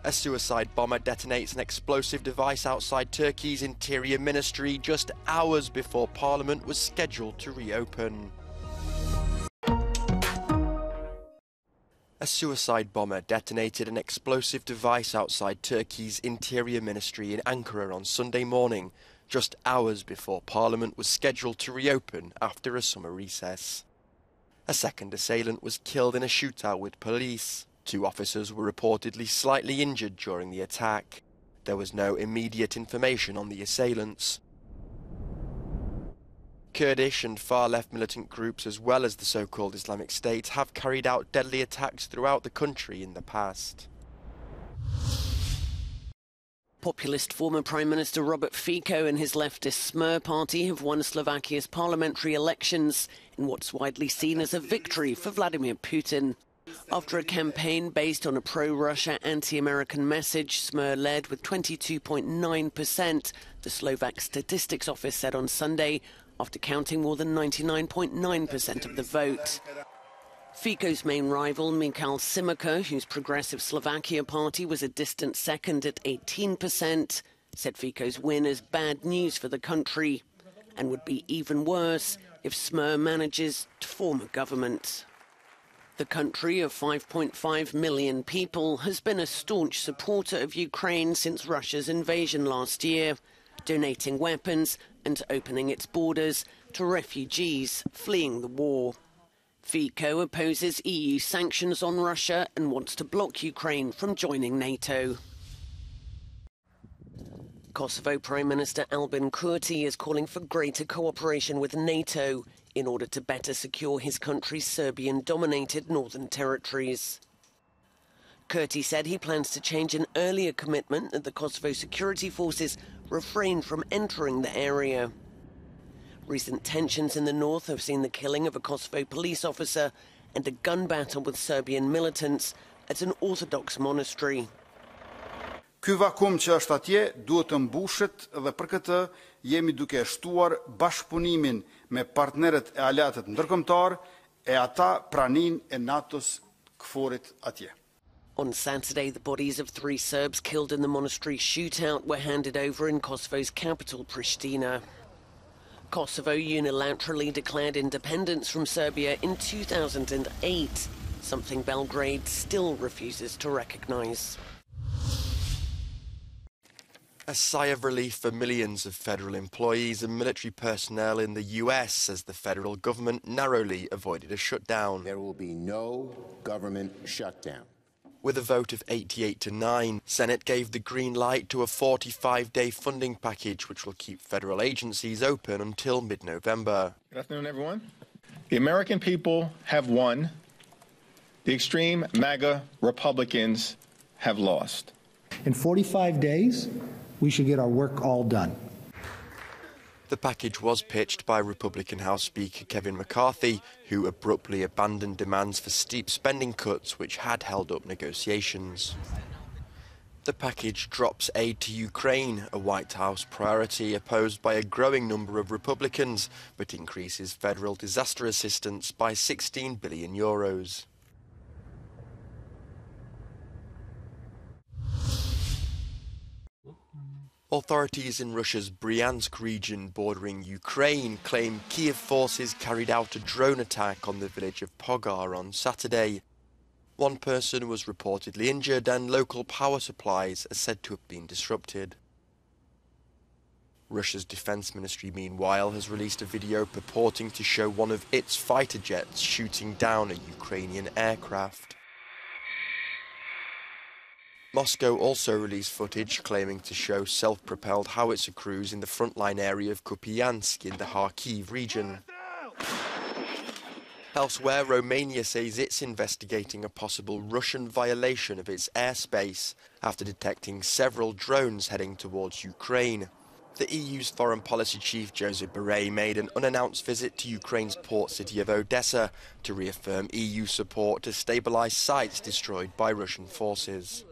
A suicide bomber detonates an explosive device outside Turkey's Interior Ministry just hours before Parliament was scheduled to reopen. A suicide bomber detonated an explosive device outside Turkey's Interior Ministry in Ankara on Sunday morning, just hours before Parliament was scheduled to reopen after a summer recess. A second assailant was killed in a shootout with police. 2 officers were reportedly slightly injured during the attack. There was no immediate information on the assailants. Kurdish and far-left militant groups, as well as the so-called Islamic State, have carried out deadly attacks throughout the country in the past. Populist former Prime Minister Robert Fico and his leftist Smer party have won Slovakia's parliamentary elections in what's widely seen as a victory for Vladimir Putin. After a campaign based on a pro-Russia, anti-American message, Smer led with 22.9%, the Slovak Statistics Office said on Sunday, after counting more than 99.9% of the vote. Fico's main rival, Michal Simica, whose Progressive Slovakia party was a distant second at 18%, said Fico's win is bad news for the country and would be even worse if Smer manages to form a government. The country of 5.5 million people has been a staunch supporter of Ukraine since Russia's invasion last year, donating weapons and opening its borders to refugees fleeing the war. Fico opposes EU sanctions on Russia and wants to block Ukraine from joining NATO. Kosovo Prime Minister Albin Kurti is calling for greater cooperation with NATO in order to better secure his country's Serbian-dominated northern territories. Kurti said he plans to change an earlier commitment that the Kosovo security forces refrain from entering the area. Recent tensions in the north have seen the killing of a Kosovo police officer and a gun battle with Serbian militants at an Orthodox monastery. Ky vakum që është atje duhet të mbushet dhe për këtë jemi duke shtuar bashkëpunimin me partnerët e aleatët ndërkombëtar e ata praninë e NATO-s këforit atje. On Saturday, the bodies of 3 Serbs killed in the monastery shootout were handed over in Kosovo's capital, Pristina. Kosovo unilaterally declared independence from Serbia in 2008, something Belgrade still refuses to recognize. A sigh of relief for millions of federal employees and military personnel in the US as the federal government narrowly avoided a shutdown. There will be no government shutdown. With a vote of 88 to 9, Senate gave the green light to a 45-day funding package which will keep federal agencies open until mid-November. Good afternoon, everyone. The American people have won. The extreme MAGA Republicans have lost. In 45 days, we should get our work all done. The package was pitched by Republican House Speaker Kevin McCarthy, who abruptly abandoned demands for steep spending cuts which had held up negotiations. The package drops aid to Ukraine, a White House priority opposed by a growing number of Republicans, but increases federal disaster assistance by €16 billion. Authorities in Russia's Bryansk region bordering Ukraine claim Kiev forces carried out a drone attack on the village of Pogar on Saturday. 1 person was reportedly injured and local power supplies are said to have been disrupted. Russia's defense ministry, meanwhile, has released a video purporting to show one of its fighter jets shooting down a Ukrainian aircraft. Moscow also released footage claiming to show self-propelled howitzer crews in the frontline area of Kupiansk in the Kharkiv region. Elsewhere, Romania says it's investigating a possible Russian violation of its airspace after detecting several drones heading towards Ukraine. The EU's foreign policy chief, Josep Borrell, made an unannounced visit to Ukraine's port city of Odessa to reaffirm EU support to stabilise sites destroyed by Russian forces.